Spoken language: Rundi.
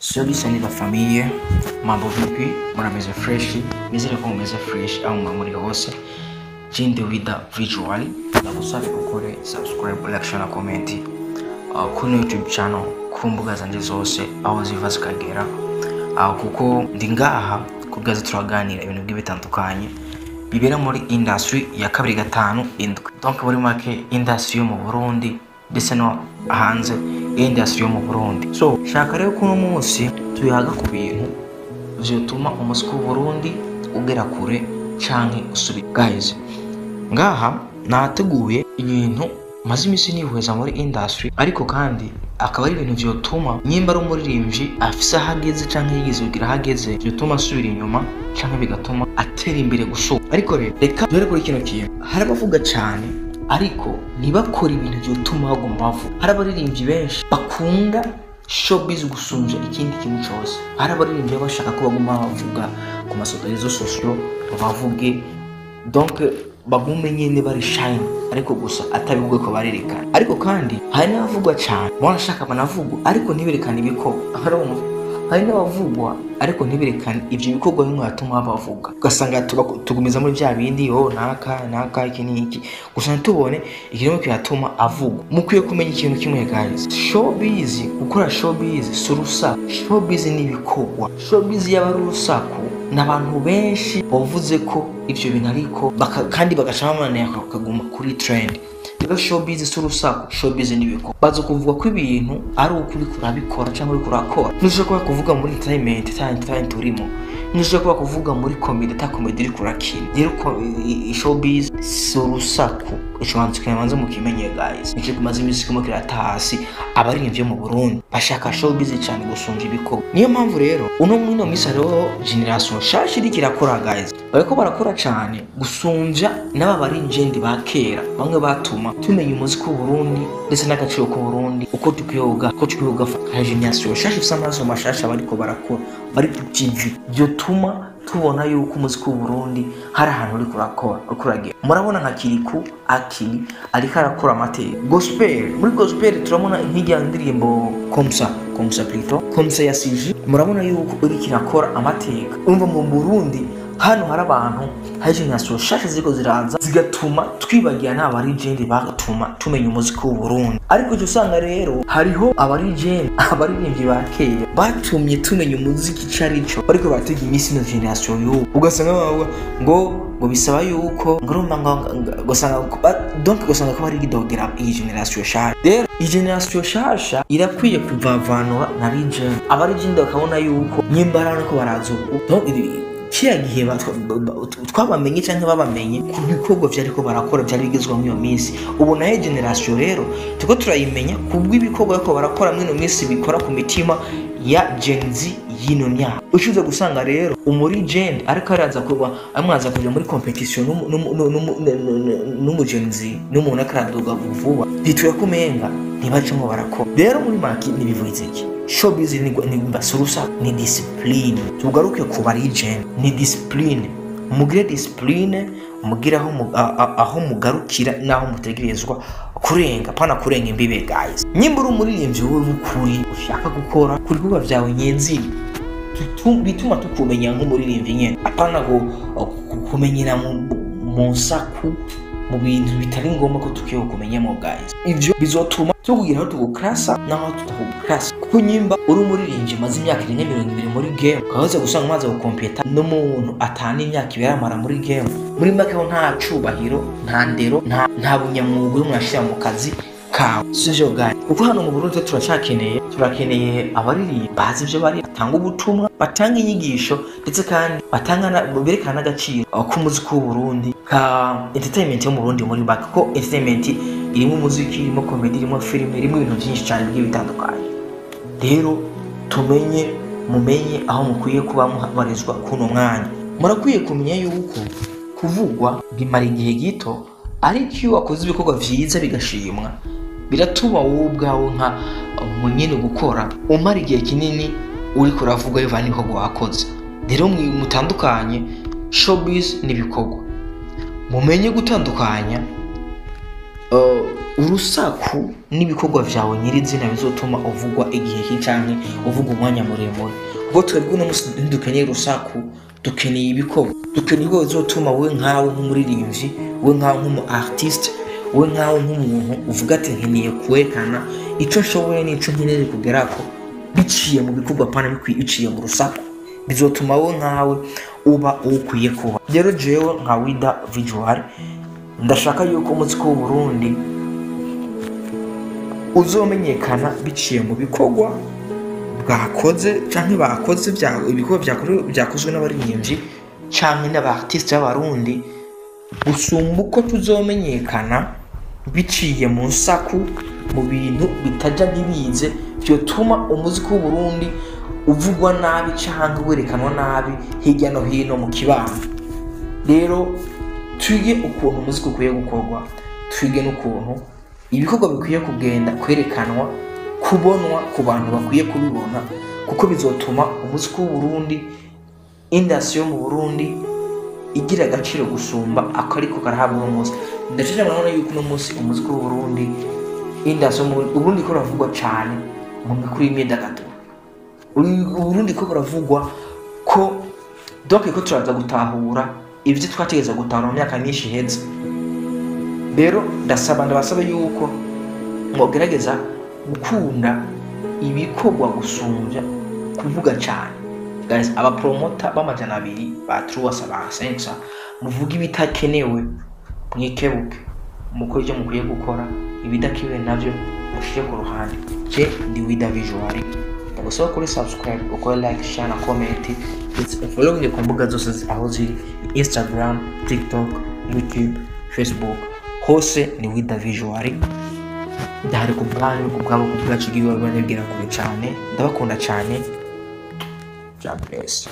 Salut la famille, mambo vipi? Mbona meze fresh? Nizile kwa meze fresh au mamuri hose. Jinde wida visual na kusafi ukore subscribe, like, share na comment. Kuno YouTube channel kumbuga zanje zose aho ziva zikagera. Kuko ndingaha kugaza turaganira ibintu by'ibitandukanye bibera muri industry ya 2-5 indwi. Donc muri make industry yo mu Burundi ndetse no hanze industry yo mu Burundi. So shaka rero kuno munsi tuyaga ku bintu vyotuma umusiki w'u Burundi ugera kure canke usubira. Guys, ngaha nateguye ibintu maze imisi nihweza muri industry, ariko kandi akaba ari ibintu vyotuma nyimba ari umuririmbyi afise hageze canke yigize kugira hageze vyotuma asubira inyuma canke bigatuma atera imbere gushuka. Ariko reka dore kuri kino kintu hari abavuga cane ariko ntibakora ibintu vyotuma baguma bavuga. Hari abaririmbyi benshi bakunda showbiz gusumvya ikindi kintu cyose. Hari abaririmbyi bashaka ko baguma bavuga ku masodorezo social bavuge, donc bagume nyene bari shine, ariko gusa atabigwe ko barerekana. Ariko kandi hari n'abavugwa cyane barashaka banavugwa ariko ntiberekana ibikorwa. Hari n'abavugwa ariko ntiberekana ivyo bikorwa bimwe batuma bavuga, ugasanga tugumiza muri bya bindi naka iki niki gusa tubone ikirimo cyatuma avuga. Mukwiye kumenya ikintu kimwe guys, showbiz, gukora showbiz surusa. Showbiz ni ibikorwa, showbiz y'abarusaku n'abantu benshi bavuze ko ivyo bintu ariko kandi bagacamana bakaguma kuri trend. Rero showbiz surusaku, showbiz ni ibikorwa. Bazo kuvuga ko ibintu ari ukuri kurabikora cyangwa uri kurakora. Nushaka kuvuga muri entertainment turimo, nushaka kuvuga muri comedy ta comedy iri kurakina. Rero showbiz surusaku ico banze mukimenye guys. Nico kumaze imisi kuma kiratasi abaririmbye mu Burundi bashaka showbiz cyane gusumva ibikorwa. Niyo mpamvu rero uno mwino misaro generation shashi ikirakora guys, bariko barakora cyane gusumvya n'aba barinjendi bakera bamwe batuma tumenya umuziki w'u Burundi ndetse n'agaciro ku Burundi uko tukiyoga generation shashi ifite amaso mashasha bariko barakora bari ku TV byotuma tubona yuko umuziki w'u Burundi hari ahantu uri kurakora ukuragira. Murabona nka Kiriku Akili ariko arakora amateka gospel. Muri gospel turabona nk'ijya ndirimbo komsa ya Siji, murabona yuko uri kirakora amateka. Umva mu Burundi hano hari abantu hari generation shasha ziko ziraza zigatuma twibagira n'aba legend bagatuma tumenya umuziki w'u Burundi. Ariko cyo usanga rero hariho aba legend abaririmbyi bakera batumye tumenya umuziki carico, ariko batega imisi no generation yo ugasanga ngo bisaba yuko ngoromba gusanga donc gusanga ko bari gidogera iyi generation shasha. Rero iyi generation shasha irakwiye kuvavanura na legend. Aba legend bakabona yuko nyimbarana ko barazo donc kiya gihe twabamenye cyangwa babamenye ku bikorwa byariko barakora byari bigezwe mu iyo minsi. Ubu nayo generation rero tuko turayimenya kubw'ibikorwa ko barakora mu iyo minsi bikora ku mitima ya Gen Z yino nya. Ushize gusanga rero umuri Gen ariko araza kuba amwaza kujya muri competition n'umu Gen Z n'umuntu akaraduga vuba bitwe kumenga ntibacamo barakora. Rero muri maki nibivuze iki, showbiz ni basurusa, ni discipline. Tugaruke ku bari Gen, ni discipline. Mugire discipline, mugira aho mugarukira naho mutegerezwa kurenga, pana kurenga imbibe guys. Nyimbura umuririmbyi wowe ukuri ushaka gukora kuri kuba vyawe nyenzi bituma tukumenya nk'umuririmbyi nyene, apana kumenyera mu saku mu bintu bitari ngombwa ko tukiyo kumenyamo guys. Ivyo bizotuma tukugira aho tugukrasa naho tutagukrasa. Kuko nyimba uri umuririmbyi maze imyaka 20 muri game ukaza gusanga maze gukompeta n'umuntu atana imyaka iberamara muri game, muri make ho nta cubahiro, nta ndero, nta bunyamwuga y'umwashira mu kazi kawe. Sivyo guys, kuko hano mu Burundi turakeneye abaririmbyi bazi ivyo bari, batanga ubutumwa, batanga inyigisho ndetse kandi batanga berekana n'agaciro k'umuziki w'u Burundi ka entertainment yo mu Burundi. Muri back ko entertainment irimo umuziki, irimo comedy, irimo film, irimo ibintu byinshi cyane bigiye bitandukanye. Rero mumenye aho mukwiye kuba muhabarizwa kuno mwanya. Murakwiye kumenya yuko kuvugwa bimara igihe gito, ariko iyo wakoze ibikorwa vyiza bigashimwa biratuma wowe ubwawe nka munyene gukora umara igihe kinini uri kuravuga yovana ibikorwa wakoze. Rero mutandukanye showbiz n'ibikorwa, mumenye gutandukanya urusaku n'ibikorwa vyawe nyirizina bizotuma uvugwa igihe kicanke uvugwa umwanya muremure. Ubwo twebwe uno musi ntidukeneye urusaku, dukeneye ibikorwa, dukeneye ibikorwa bizotuma we nkawe nk'umuririmbyi, we nkawe nk'umu artiste, we nkawe nk'umuntu uvuga ati nkeneye kwerekana ico nshoboye n'ico nkeneye kugerako biciye mu bikorwa pana biciye mu rusaku, bizotuma we nkawe uba ukwiye kuba. Rero jewe nka Wida Visual ndashaka yuko umuziki w'u Burundi uzomenyekana biciye mu bikorwa bwakoze canke bakoze ibikorwa byakozwe n'abaririmbyi canke n'abartiste b'abarundi, gusumba uko tuzomenyekana biciye mu nsaku, mu bintu bitaja ntibize vyotuma umuziki w'u Burundi uvugwa nabi canke werekanwa nabi hirya no hino mu kibano. Rero twige ukuntu umuziki ukwiye gukorwa, twige n'ukuntu ibikorwa bikwiye kugenda kwerekanwa, kubonwa ku bantu bakwiye kubibona, kuko bizotuma umuziki w'u Burundi, industry yo mu Burundi igira agaciro gusumba akariko karahabwa uno munsi. Ndashaka murabona yuko uno munsi umuziki w'u Burundi, industry yo mu Burundi ko ravugwa cane mu mikuru y'imyidagaduro. Uburundi ko buravugwa ko donc ko turaza gutahura ivyo twategeza gutahura mu myaka myinshi iheze. Rero ndabasaba yuko mwogerageza gukunda ibikorwa gusumvya kuvuga cane. Guys, aba promoter b'amajana 200 ba Truwasa ba Sensa, muvuga ibitakenewe, mwikebuke, mukora ivyo mukwiye gukora, ibidakiwe navyo mushire ku ruhande. Je ndi Wida Visual. Ndagusaba kuri subscribe, ukore like, share na comment. Follow me ku mbuga zose aho ziri: Instagram, TikTok, YouTube, Facebook. Hose ni Wida Visual. Ndahari ku bwanyu, ku bwacu bw'ibikorwa n'ibwira kure cyane. Ndabakunda cyane. God bless.